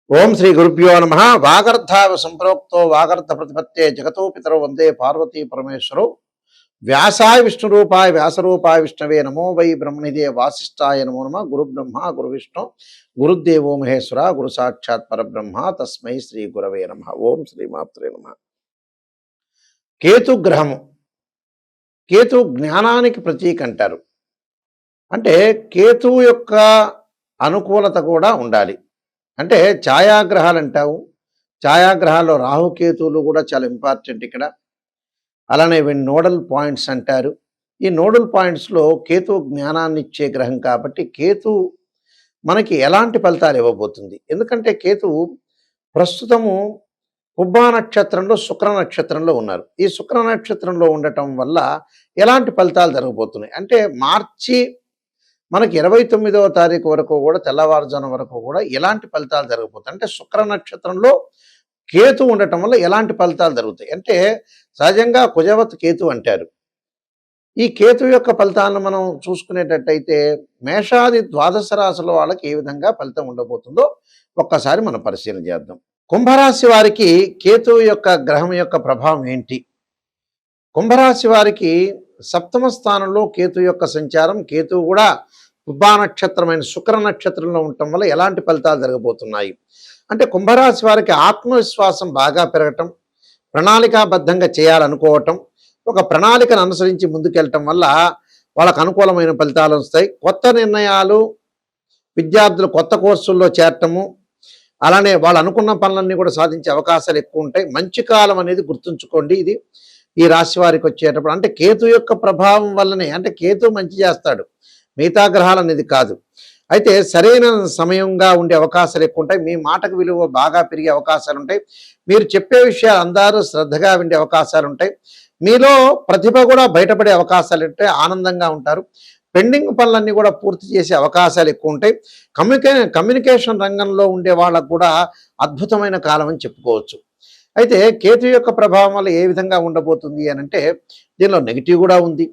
ఓం శ్రీ గురుభ్యో నమ. వాగర్ధావ సంప్రోక్తో వాగర్ధ ప్రతిపత్తే జగతో పితరో వందే పార్వతీ పరమేశ్వరో. వ్యాసాయ విష్ణురూపాయ వ్యాసరూపాయ విష్ణవే నమో వై బ్రహ్మనిదే వాసిష్ఠాయ నమో నమ. గురు బ్రహ్మ గురు విష్ణు గురుదేవో మహేశ్వర గురు సాక్షాత్ పరబ్రహ్మ తస్మై శ్రీ గురవే నమ. ఓం శ్రీమాత్రే నమ. కేతు గ్రహము, కేతు జ్ఞానానికి ప్రతీక అంటారు. అంటే కేతువు యొక్క అనుకూలత కూడా ఉండాలి. అంటే ఛాయాగ్రహాలు అంటావు, ఛాయాగ్రహాల్లో రాహుకేతువులు కూడా చాలా ఇంపార్టెంట్ ఇక్కడ. అలానే వీళ్ళు నోడల్ పాయింట్స్ అంటారు. ఈ నోడల్ పాయింట్స్లో కేతు జ్ఞానాన్ని ఇచ్చే గ్రహం కాబట్టి కేతు మనకి ఎలాంటి ఫలితాలు ఇవ్వబోతుంది? ఎందుకంటే కేతువు ప్రస్తుతము పుబ్బా నక్షత్రంలో శుక్ర నక్షత్రంలో ఉన్నారు. ఈ శుక్ర నక్షత్రంలో ఉండటం వల్ల ఎలాంటి ఫలితాలు జరగబోతున్నాయి అంటే మార్చి మనకి 29వ తారీఖు వరకు కూడా తెల్లవారుజాము వరకు కూడా ఎలాంటి ఫలితాలు జరగబోతాయి అంటే శుక్ర నక్షత్రంలో కేతు ఉండటం వల్ల ఎలాంటి ఫలితాలు జరుగుతాయి అంటే సహజంగా కుజవత్ కేతు అంటారు. ఈ కేతు యొక్క ఫలితాలను మనం చూసుకునేటట్టయితే మేషాది ద్వాదశ రాశుల వాళ్ళకి ఏ విధంగా ఫలితం ఉండబోతుందో ఒక్కసారి మనం పరిశీలన చేద్దాం. కుంభరాశి వారికి కేతు యొక్క గ్రహం యొక్క ప్రభావం ఏంటి? కుంభరాశి వారికి సప్తమ స్థానంలో కేతు యొక్క సంచారం, కేతు కూడా పుబ్బా నక్షత్రమైన శుక్ర నక్షత్రంలో ఉండటం వల్ల ఎలాంటి ఫలితాలు జరగబోతున్నాయి అంటే కుంభరాశి వారికి ఆత్మవిశ్వాసం బాగా పెరగటం, ప్రణాళికాబద్ధంగా చేయాలనుకోవటం, ఒక ప్రణాళికను అనుసరించి ముందుకెళ్ళటం వల్ల వాళ్ళకు అనుకూలమైన ఫలితాలు వస్తాయి. కొత్త నిర్ణయాలు, విద్యార్థులు కొత్త కోర్సుల్లో చేరటము, అలానే వాళ్ళు అనుకున్న పనులన్నీ కూడా సాధించే అవకాశాలు ఎక్కువ ఉంటాయి. మంచి కాలం అనేది గుర్తుంచుకోండి. ఇది ఈ రాశి వారికి వచ్చేటప్పుడు అంటే కేతు యొక్క ప్రభావం వల్లనే, అంటే కేతు మంచి చేస్తాడు, మిగతా గ్రహాలు అనేది కాదు. అయితే సరైన సమయంగా ఉండే అవకాశాలు ఎక్కువ ఉంటాయి. మీ మాటకు విలువ బాగా పెరిగే అవకాశాలు ఉంటాయి. మీరు చెప్పే విషయాలు అందరూ శ్రద్ధగా వినే అవకాశాలు ఉంటాయి. మీలో ప్రతిభ కూడా బయటపడే అవకాశాలు ఉంటాయి. ఆనందంగా ఉంటారు. పెండింగ్ పనులన్నీ కూడా పూర్తి చేసే అవకాశాలు ఎక్కువ ఉంటాయి. కమ్యూనికేషన్ రంగంలో ఉండే వాళ్ళకు కూడా అద్భుతమైన కాలం అని చెప్పుకోవచ్చు. అయితే కేతు యొక్క ప్రభావం వల్ల ఏ విధంగా ఉండబోతుంది అని అంటే దీనిలో నెగిటివ్ కూడా ఉంది.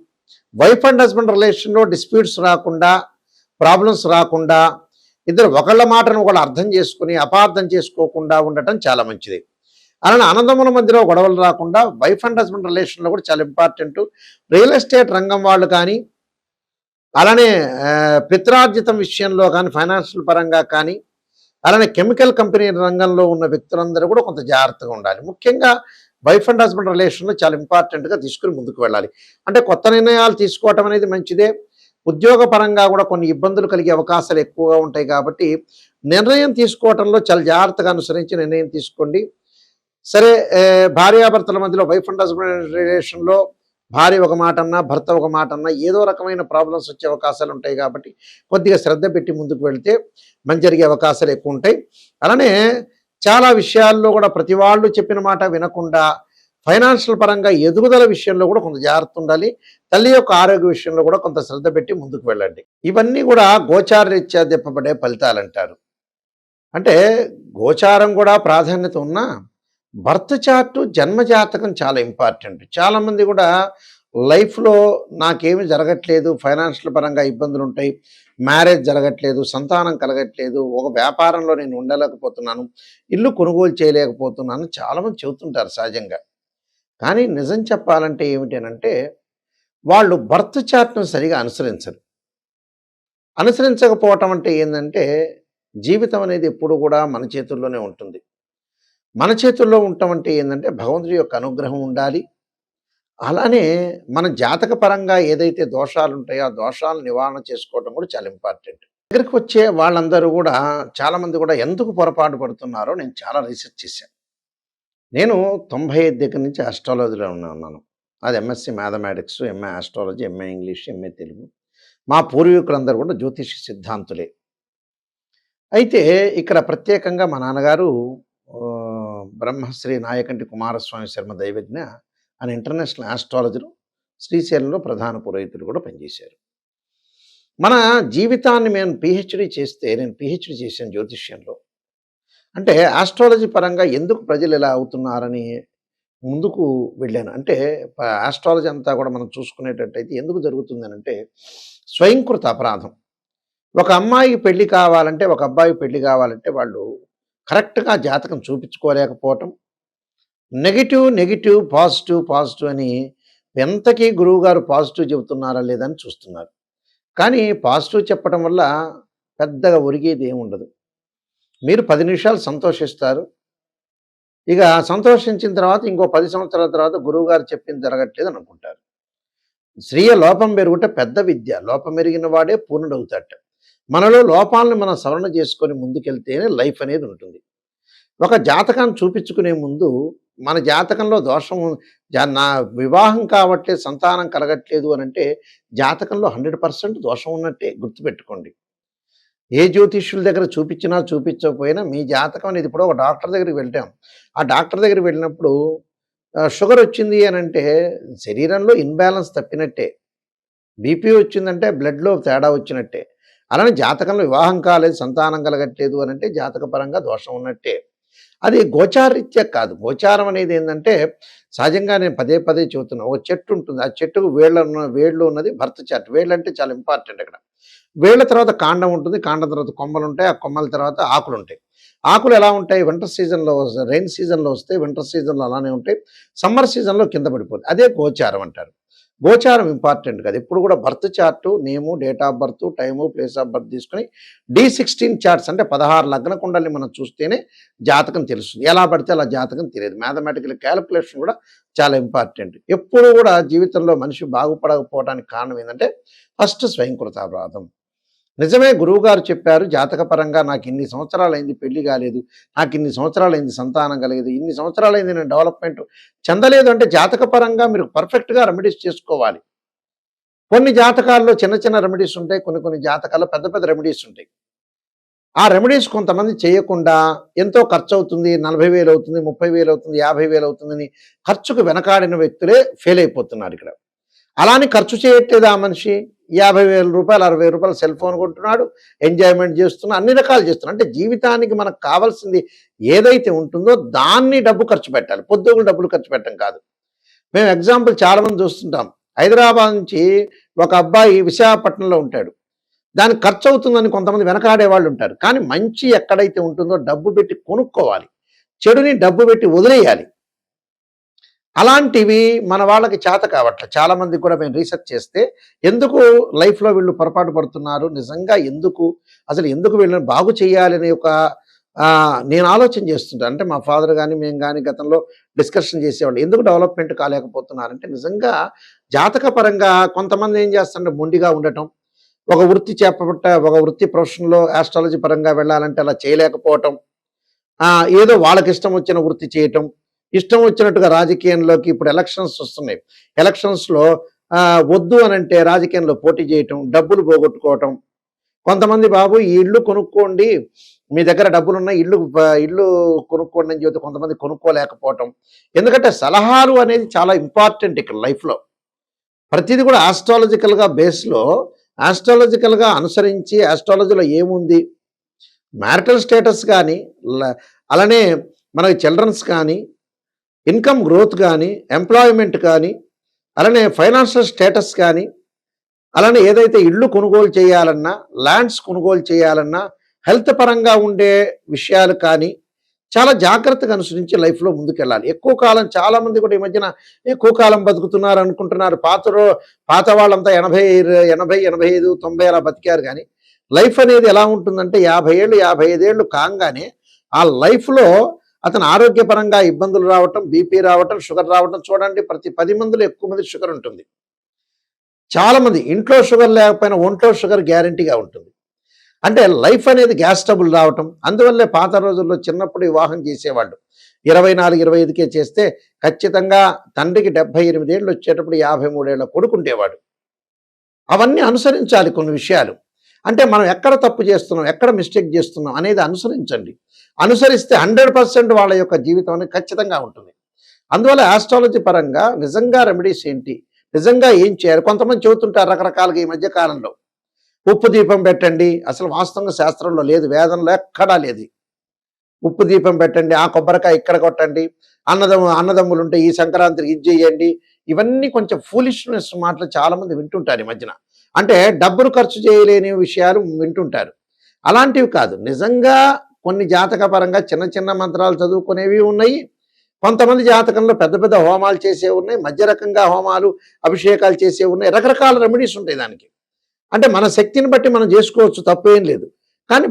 వైఫ్ అండ్ హస్బెండ్ రిలేషన్లో డిస్ప్యూట్స్ రాకుండా, ప్రాబ్లమ్స్ రాకుండా, ఇద్దరు ఒకళ్ళ మాటను ఒకళ్ళు అర్థం చేసుకుని అపార్థం చేసుకోకుండా ఉండటం చాలా మంచిది. అలానే అన్నదమ్ముల మధ్యలో గొడవలు రాకుండా వైఫ్ అండ్ హస్బెండ్ రిలేషన్లో కూడా చాలా ఇంపార్టెంట్. రియల్ ఎస్టేట్ రంగం వాళ్ళు కానీ, అలానే పిత్రార్జితం విషయంలో కానీ, ఫైనాన్షియల్ పరంగా కానీ, అలానే కెమికల్ కంపెనీ రంగంలో ఉన్న వ్యక్తులందరూ కూడా కొంత జాగ్రత్తగా ఉండాలి. ముఖ్యంగా వైఫ్ అండ్ హస్బెండ్ రిలేషన్లో చాలా ఇంపార్టెంట్గా తీసుకుని ముందుకు వెళ్ళాలి. అంటే కొత్త నిర్ణయాలు తీసుకోవటం అనేది మంచిదే. ఉద్యోగపరంగా కూడా కొన్ని ఇబ్బందులు కలిగే అవకాశాలు ఎక్కువగా ఉంటాయి కాబట్టి నిర్ణయం తీసుకోవటంలో చాలా జాగ్రత్తగా అనుసరించి నిర్ణయం తీసుకోండి. సరే, భార్యాభర్తల మధ్యలో వైఫ్ అండ్ హస్బెండ్ రిలేషన్లో భార్య ఒక మాట అన్నా, భర్త ఒక మాట అన్నా ఏదో రకమైన ప్రాబ్లమ్స్ వచ్చే అవకాశాలు ఉంటాయి కాబట్టి కొద్దిగా శ్రద్ధ పెట్టి ముందుకు వెళితే మంచి జరిగే అవకాశాలు ఎక్కువ ఉంటాయి. అలానే చాలా విషయాల్లో కూడా ప్రతి వాళ్ళు చెప్పిన మాట వినకుండా ఫైనాన్షియల్ పరంగా ఎదుగుదల విషయంలో కూడా కొంత జాగ్రత్త ఉండాలి. తల్లి యొక్క ఆరోగ్య విషయంలో కూడా కొంత శ్రద్ధ పెట్టి ముందుకు వెళ్ళండి. ఇవన్నీ కూడా గోచార రీత్యా తిప్పబడే ఫలితాలు అంటారు. అంటే గోచారం కూడా ప్రాధాన్యత ఉన్నా బర్త్ చార్టు, జన్మజాతకం చాలా ఇంపార్టెంట్. చాలామంది కూడా లైఫ్లో నాకేమి జరగట్లేదు, ఫైనాన్షియల్ పరంగా ఇబ్బందులు ఉంటాయి, మ్యారేజ్ జరగట్లేదు, సంతానం కలగట్లేదు, ఒక వ్యాపారంలో నేను ఉండలేకపోతున్నాను, ఇల్లు కొనుగోలు చేయలేకపోతున్నాను చాలామంది చెబుతుంటారు సహజంగా. కానీ నిజం చెప్పాలంటే ఏమిటనంటే వాళ్ళు బర్త్ చార్ట్ను సరిగా అనుసరించరు. అనుసరించకపోవటం అంటే ఏంటంటే జీవితం అనేది ఎప్పుడు కూడా మన చేతుల్లోనే ఉంటుంది. మన చేతుల్లో ఉండటం అంటే ఏంటంటే భగవంతుడి యొక్క అనుగ్రహం ఉండాలి. అలానే మన జాతక పరంగా ఏదైతే దోషాలు ఉంటాయో ఆ దోషాలను నివారణ చేసుకోవడం కూడా చాలా ఇంపార్టెంట్. దగ్గరికి వచ్చే వాళ్ళందరూ కూడా చాలామంది కూడా ఎందుకు పొరపాటు పడుతున్నారో నేను చాలా రీసెర్చ్ చేశాను. నేను 95 దగ్గర నుంచి ఆస్ట్రాలజీలో ఉన్నాను. అది MSc mathematics, MA astrology, MA English, MA Telugu. మా పూర్వీకులందరూ కూడా జ్యోతిష సిద్ధాంతులే. అయితే ఇక్కడ ప్రత్యేకంగా మా నాన్నగారు బ్రహ్మశ్రీ నాయకంటి కుమారస్వామి శర్మ దైవజ్ఞ అని ఇంటర్నేషనల్ ఆస్ట్రాలజరు, శ్రీశైలంలో ప్రధాన పురోహితులు కూడా పనిచేశారు. మన జీవితాన్ని నేను పిహెచ్డి చేశాను జ్యోతిష్యంలో. అంటే ఆస్ట్రాలజీ పరంగా ఎందుకు ప్రజలు ఇలా అవుతున్నారని ముందుకు వెళ్ళాను. అంటే ఆస్ట్రాలజీ అంతా కూడా మనం చూసుకునేటట్టయితే ఎందుకు జరుగుతుంది అంటే స్వయంకృత అపరాధం. ఒక అమ్మాయికి పెళ్లి కావాలంటే, ఒక అబ్బాయికి పెళ్లి కావాలంటే వాళ్ళు కరెక్ట్గా జాతకం చూపించుకోలేకపోవటం, నెగిటివ్ నెగిటివ్ పాజిటివ్ పాజిటివ్ అని ఎంతకీ గురువుగారు పాజిటివ్ చెబుతున్నారా లేదని చూస్తున్నారు. కానీ పాజిటివ్ చెప్పడం వల్ల పెద్దగా ఒరిగేది ఏముండదు. మీరు 10 నిమిషాలు సంతోషిస్తారు. ఇక సంతోషించిన తర్వాత ఇంకో 10 సంవత్సరాల తర్వాత గురువుగారు చెప్పింది జరగట్లేదు అని అనుకుంటారు. స్త్రీయ లోపం పెరుగుట పెద్ద విద్య. లోపం ఎరిగిన వాడే పూర్ణుడవుతాట. మనలో లోపాలను మనం సవరణ చేసుకొని ముందుకెళ్తేనే లైఫ్ అనేది ఉంటుంది. ఒక జాతకాన్ని చూపించుకునే ముందు మన జాతకంలో దోషం నా వివాహం కావట్లేదు, సంతానం కలగట్లేదు అని అంటే జాతకంలో 100% దోషం ఉన్నట్టే గుర్తుపెట్టుకోండి. ఏ జ్యోతిష్యుల దగ్గర చూపించినా చూపించకపోయినా మీ జాతకం అనేది ఇప్పుడు ఒక డాక్టర్ దగ్గరికి వెళ్ళాం. ఆ డాక్టర్ దగ్గరికి వెళ్ళినప్పుడు షుగర్ వచ్చింది అని అంటే శరీరంలో ఇన్బ్యాలెన్స్ తప్పినట్టే. బీపీ వచ్చిందంటే బ్లడ్లో తేడా వచ్చినట్టే. అలానే జాతకంలో వివాహం కాలేదు, సంతానం కలగట్లేదు అని అంటే జాతకపరంగా దోషం ఉన్నట్టే. అది గోచారరీత్యా కాదు. గోచారం అనేది ఏంటంటే సహజంగా నేను పదే పదే చెబుతున్నా. ఒక చెట్టు ఉంటుంది. ఆ చెట్టుకు వేళ్ళు ఉన్నది బర్త్ చార్ట్. వేళ్ళు అంటే చాలా ఇంపార్టెంట్ అక్కడ. వేళ్ళ తర్వాత కాండం ఉంటుంది. కాండం తర్వాత కొమ్మలు ఉంటాయి. ఆ కొమ్మల తర్వాత ఆకులు ఉంటాయి. ఆకులు ఎలా ఉంటాయి? వింటర్ సీజన్లో రెయిన్ సీజన్లో వస్తాయి. వింటర్ సీజన్లో అలానే ఉంటాయి. సమ్మర్ సీజన్లో కింద పడిపోతుంది. అదే గోచారం అంటారు. గోచారం ఇంపార్టెంట్ కాదు. ఎప్పుడు కూడా birth chart, name, date of birth, time, place of birth తీసుకొని D16 చార్ట్స్ అంటే 16 లగ్న కుండల్ని మనం చూస్తేనే జాతకం తెలుస్తుంది. ఎలా పడితే అలా జాతకం తెలియదు. మ్యాథమెటికల్ క్యాలిక్యులేషన్ కూడా చాలా ఇంపార్టెంట్. ఎప్పుడు కూడా జీవితంలో మనిషి బాగుపడకపోవడానికి కారణం ఏంటంటే ఫస్ట్ స్వయంకృతాపరాధం. నిజమే గురువుగారు చెప్పారు జాతకపరంగా నాకు ఇన్ని సంవత్సరాలైంది పెళ్లి కాలేదు, నాకు ఇన్ని సంవత్సరాలైంది సంతానం కలగదు, ఇన్ని సంవత్సరాలైంది నేను డెవలప్మెంట్ చెందలేదు అంటే జాతకపరంగా మీరు పర్ఫెక్ట్గా రెమెడీస్ చేసుకోవాలి. కొన్ని జాతకాల్లో చిన్న చిన్న రెమెడీస్ ఉంటాయి, కొన్ని జాతకాల్లో పెద్ద పెద్ద రెమెడీస్ ఉంటాయి. ఆ రెమెడీస్ కొంతమంది చేయకుండా ఎంతో ఖర్చు అవుతుంది, 40,000 అవుతుంది, 30,000 అవుతుంది, 50,000 అవుతుందని ఖర్చుకు వెనకాడిన వ్యక్తులే ఫెయిల్ అయిపోతున్నారు ఇక్కడ. అలానే ఖర్చు చేయట్లేదు ఆ మనిషి. 50,000 రూపాయలు, 60,000 రూపాయలు సెల్ ఫోన్ కొంటున్నాడు, ఎంజాయ్మెంట్ చేస్తున్నా, అన్ని రకాలు చేస్తున్నాడు. అంటే జీవితానికి మనకు కావాల్సింది ఏదైతే ఉంటుందో దాన్ని డబ్బు ఖర్చు పెట్టాలి. పొద్దుగులు డబ్బులు ఖర్చు పెట్టడం కాదు. మేము ఎగ్జాంపుల్ చాలామంది చూస్తుంటాం. హైదరాబాద్ నుంచి ఒక అబ్బాయి విశాఖపట్నంలో ఉంటాడు. దానికి ఖర్చు అవుతుందని కొంతమంది వెనకాడే వాళ్ళు ఉంటారు. కానీ మంచి ఎక్కడైతే ఉంటుందో డబ్బు పెట్టి కొనుక్కోవాలి, చెడుని డబ్బు పెట్టి వదిలేయాలి. అలాంటివి మన వాళ్ళకి చేత కావట్లే. చాలామంది కూడా మేము రీసెర్చ్ చేస్తే ఎందుకు లైఫ్లో వీళ్ళు పొరపాటు పడుతున్నారు, నిజంగా ఎందుకు, అసలు ఎందుకు వీళ్ళని బాగు చేయాలని ఒక నేను ఆలోచన చేస్తుంటాను. అంటే మా ఫాదర్ కానీ మేము కానీ గతంలో డిస్కషన్ చేసేవాళ్ళు ఎందుకు డెవలప్మెంట్ కాలేకపోతున్నారంటే నిజంగా జాతకపరంగా కొంతమంది ఏం చేస్తారంటే మొండిగా ఉండటం, ఒక వృత్తి ప్రొఫెషన్లో ఆస్ట్రాలజీ పరంగా వెళ్ళాలంటే అలా చేయలేకపోవటం, ఏదో వాళ్ళకి ఇష్టం వచ్చిన వృత్తి చేయటం, ఇష్టం వచ్చినట్టుగా రాజకీయంలోకి ఇప్పుడు ఎలక్షన్స్ వస్తున్నాయి. ఎలక్షన్స్లో వద్దు అని అంటే రాజకీయంలో పోటీ చేయటం, డబ్బులు పోగొట్టుకోవటం. కొంతమంది బాబు ఈ ఇల్లు కొనుక్కోండి, మీ దగ్గర డబ్బులు ఉన్నాయి, ఇల్లు కొనుక్కోండి అని చెబితే కొంతమంది కొనుక్కోలేకపోవటం. ఎందుకంటే సలహాలు అనేది చాలా ఇంపార్టెంట్ ఇక్కడ లైఫ్లో. ప్రతిదీ కూడా ఆస్ట్రాలజికల్గా బేస్లో ఆస్ట్రాలజికల్గా అనుసరించి ఆస్ట్రాలజీలో ఏముంది, మ్యారిటల్ స్టేటస్ కానీ, అలానే మనకి చిల్డ్రన్స్ కానీ, ఇన్కమ్ గ్రోత్ కానీ, ఎంప్లాయ్మెంట్ కానీ, అలానే ఫైనాన్షియల్ స్టేటస్ కానీ, అలానే ఏదైతే ఇళ్ళు కొనుగోలు చేయాలన్నా, ల్యాండ్స్ కొనుగోలు చేయాలన్నా, హెల్త్ పరంగా ఉండే విషయాలు కానీ చాలా జాగ్రత్తగా అనుసరించి లైఫ్లో ముందుకెళ్ళాలి. ఎక్కువ కాలం చాలామంది కూడా ఈ మధ్యన ఎక్కువ కాలం బతుకుతున్నారు అనుకుంటున్నారు. పాత వాళ్ళంతా 80, 85, 90 అలా బతికారు. కానీ లైఫ్ అనేది ఎలా ఉంటుందంటే 50 ఏళ్ళు 55 ఏళ్ళు కాగానే ఆ లైఫ్లో అతను ఆరోగ్యపరంగా ఇబ్బందులు రావటం, బీపీ రావటం, షుగర్ రావటం. చూడండి ప్రతి 10 మందిలో ఎక్కువ మంది షుగర్ ఉంటుంది. చాలామంది ఇంట్లో షుగర్ లేకపోయినా ఒంట్లో షుగర్ గ్యారంటీగా ఉంటుంది. అంటే లైఫ్ అనేది గ్యాస్ ట్రబుల్ రావటం. అందువల్లే పాత రోజుల్లో చిన్నప్పుడు వివాహం చేసేవాళ్ళు 24, 25కే చేస్తే ఖచ్చితంగా తండ్రికి 78 ఏళ్ళు వచ్చేటప్పుడు 53 ఏళ్ళ కొడుకుండేవాడు. అవన్నీ అనుసరించాలి కొన్ని విషయాలు. అంటే మనం ఎక్కడ తప్పు చేస్తున్నాం, ఎక్కడ మిస్టేక్ చేస్తున్నాం అనేది అనుసరించండి. అనుసరిస్తే 100% వాళ్ళ యొక్క జీవితం అనేది ఖచ్చితంగా ఉంటుంది. అందువల్ల ఆస్ట్రాలజీ పరంగా నిజంగా రెమెడీస్ ఏంటి, నిజంగా ఏం చేయాలి, కొంతమంది చెబుతుంటారు రకరకాలుగా ఈ మధ్య కాలంలో. ఉప్పు దీపం పెట్టండి, అసలు వాస్తవంగా శాస్త్రంలో లేదు, వేదంలో ఎక్కడా లేదు. ఉప్పు దీపం పెట్టండి, ఆ కొబ్బరికాయ ఇక్కడ కొట్టండి, అన్నదమ్ములు ఉంటే ఈ సంక్రాంతికి ఇది చేయండి. ఇవన్నీ కొంచెం ఫూలిష్నెస్ మాటలు చాలామంది వింటుంటారు ఈ మధ్యన. అంటే డబ్బులు ఖర్చు చేయలేని విషయాలు వింటుంటారు. అలాంటివి కాదు, నిజంగా కొన్ని జాతకపరంగా చిన్న చిన్న మంత్రాలు చదువుకునేవి ఉన్నాయి. కొంతమంది జాతకంలో పెద్ద పెద్ద హోమాలు చేసేవి ఉన్నాయి. మధ్య రకంగా హోమాలు, అభిషేకాలు చేసేవి ఉన్నాయి. రకరకాల రెమెడీస్ ఉంటాయి దానికి. అంటే మన శక్తిని బట్టి మనం చేసుకోవచ్చు, తప్పేం లేదు. కానీ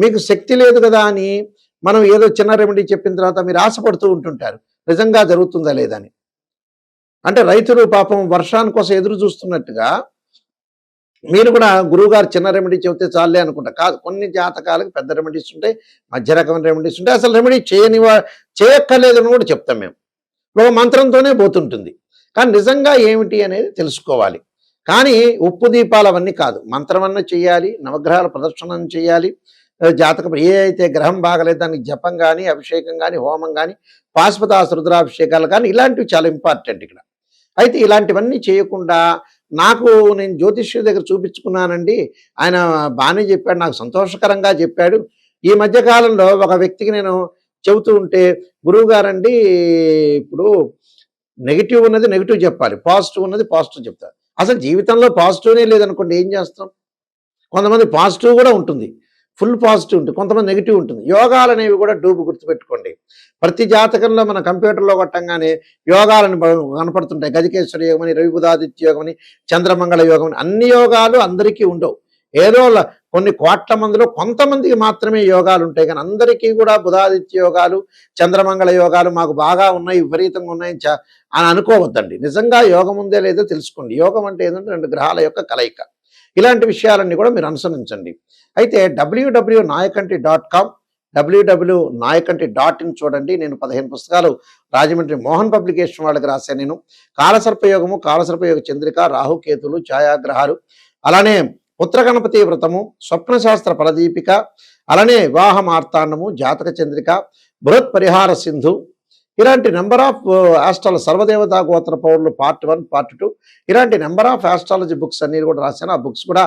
మీకు శక్తి లేదు కదా అని మనం ఏదో చిన్న రెమెడీ చెప్పిన తర్వాత మీరు ఆశపడుతూ ఉంటుంటారు. నిజంగా జరుగుతుందా లేదా అని. అంటే రైతులు పాపం వర్షాని కోసం ఎదురు చూస్తున్నట్టుగా మీరు కూడా గురువుగారు చిన్న రెమెడీ చెబితే చాలే అనుకుంటా. కాదు, కొన్ని జాతకాలకు పెద్ద రెమెడీస్ ఉంటాయి, మధ్య రకమైన రెమెడీస్ ఉంటాయి. అసలు రెమెడీ చేయక్కర్లేదు అని కూడా చెప్తాం మేము. ఒక మంత్రంతోనే పోతుంటుంది. కానీ నిజంగా ఏమిటి అనేది తెలుసుకోవాలి. కానీ ఉప్పు దీపాలు అవన్నీ కాదు, మంత్రం అన్న చేయాలి, నవగ్రహాల ప్రదర్శనం చేయాలి. జాతకం ఏ అయితే గ్రహం బాగలేదు దానికి జపం కానీ, అభిషేకం కానీ, హోమం కానీ, పాశుపతాస రుద్రాభిషేకాలు కానీ, ఇలాంటివి చాలా ఇంపార్టెంట్ ఇక్కడ. అయితే ఇలాంటివన్నీ చేయకుండా నేను జ్యోతిష్యుడి దగ్గర చూపించుకున్నానండి, ఆయన బాగానే చెప్పాడు, నాకు సంతోషకరంగా చెప్పాడు. ఈ మధ్య కాలంలో ఒక వ్యక్తికి నేను చెబుతూ ఉంటే, గురువు గారండి ఇప్పుడు నెగిటివ్ ఉన్నది నెగిటివ్ చెప్పాలి, పాజిటివ్ ఉన్నది పాజిటివ్ చెప్తారు. అసలు జీవితంలో పాజిటివ్నే లేదనుకోండి ఏం చేస్తాం? కొంతమంది పాజిటివ్ కూడా ఉంటుంది, ఫుల్ పాజిటివ్ ఉంటుంది, కొంతమంది నెగిటివ్ ఉంటుంది. యోగాలు అనేవి కూడా గుర్తుపెట్టుకోండి. ప్రతి జాతకంలో మన కంప్యూటర్లో కొట్టంగానే యోగాలను కనపడుతుంటాయి. గజకేశ్వర యోగం అని, రవి బుధాదిత్య యోగం అని, చంద్రమంగళ యోగం అని. అన్ని యోగాలు అందరికీ ఉండవు. ఏదో కొన్ని కోట్ల మందిలో కొంతమందికి మాత్రమే యోగాలు ఉంటాయి. కానీ అందరికీ కూడా బుధాదిత్య యోగాలు, చంద్రమంగళ యోగాలు మాకు బాగా ఉన్నాయి, విపరీతంగా ఉన్నాయి అని అనుకోవద్దండి. నిజంగా యోగం ఉందే లేదో తెలుసుకోండి. యోగం అంటే ఏంటంటే 2 గ్రహాల యొక్క కలయిక. ఇలాంటి విషయాలన్నీ కూడా మీరు అనుసరించండి. అయితే www.nayakanti.com, www.nayakanti.in చూడండి. నేను 15 పుస్తకాలు రాజమండ్రి మోహన్ పబ్లికేషన్ వాళ్ళకి రాశాను. నేను కాలసర్పయోగము, కాలసర్పయోగ చంద్రిక, రాహుకేతులు, ఛాయాగ్రహాలు, అలానే పుత్రగణపతి వ్రతము, స్వప్నశాస్త్ర ఫలదీపిక, అలానే వివాహ మార్తాండము, జాతక చంద్రిక, బృహత్ పరిహార సింధు, ఇలాంటి నెంబర్ ఆఫ్ సర్వదేవతా గోత్ర పౌరులు పార్ట్ 1, పార్ట్ 2, ఇలాంటి నెంబర్ ఆఫ్ ఆస్ట్రాలజీ బుక్స్ అన్ని కూడా రాశాను. ఆ బుక్స్ కూడా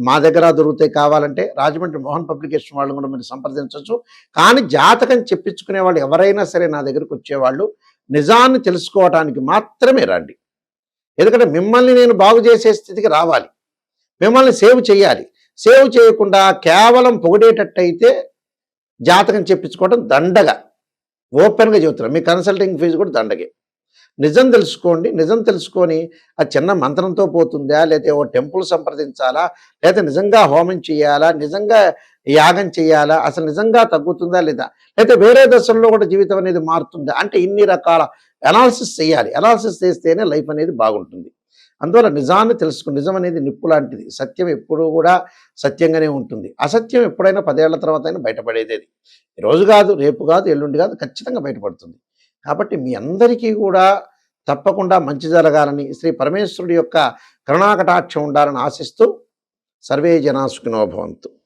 మా దగ్గర దొరుకుతాయి. కావాలంటే రాజమండ్రి మోహన్ పబ్లికేషన్ వాళ్ళని కూడా మీరు సంప్రదించవచ్చు. కానీ జాతకం చెప్పించుకునే వాళ్ళు ఎవరైనా సరే నా దగ్గరికి వచ్చేవాళ్ళు నిజాన్ని తెలుసుకోవడానికి మాత్రమే రండి. ఎందుకంటే మిమ్మల్ని నేను బాగు చేసే స్థితికి రావాలి, మిమ్మల్ని సేవ్ చేయాలి. సేవ్ చేయకుండా కేవలం పొగిడేటట్టయితే జాతకం చెప్పించుకోవడం దండగా, ఓపెన్గా చెబుతున్నాను. మీ కన్సల్టింగ్ ఫీజు కూడా దండగే. నిజం తెలుసుకోండి. నిజం తెలుసుకొని ఆ చిన్న మంత్రంతో పోతుందా, లేకపోతే ఓ టెంపుల్ సంప్రదించాలా, లేకపోతే నిజంగా హోమం చేయాలా, నిజంగా యాగం చేయాలా, అసలు నిజంగా తగ్గుతుందా లేదా, లేకపోతే వేరే దశల్లో కూడా జీవితం అనేది మారుతుందా అంటే ఇన్ని రకాల అనాలిసిస్ చేయాలి. అనాలిసిస్ చేస్తేనే లైఫ్ అనేది బాగుంటుంది. అందువల్ల నిజాన్ని తెలుసుకుని, నిజం అనేది నిప్పు లాంటిది. సత్యం ఎప్పుడూ కూడా సత్యంగానే ఉంటుంది. అసత్యం ఎప్పుడైనా 10 ఏళ్ల తర్వాత అయినా బయటపడేది. ఈరోజు కాదు, రేపు కాదు, ఎల్లుండి కాదు, ఖచ్చితంగా బయటపడుతుంది. కాబట్టి మీ అందరికీ కూడా తప్పకుండా మంచి జరగాలని, శ్రీ పరమేశ్వరుడి యొక్క కరుణాకటాక్షం ఉండాలని ఆశిస్తూ, సర్వే జనా సుఖినో భవంతు.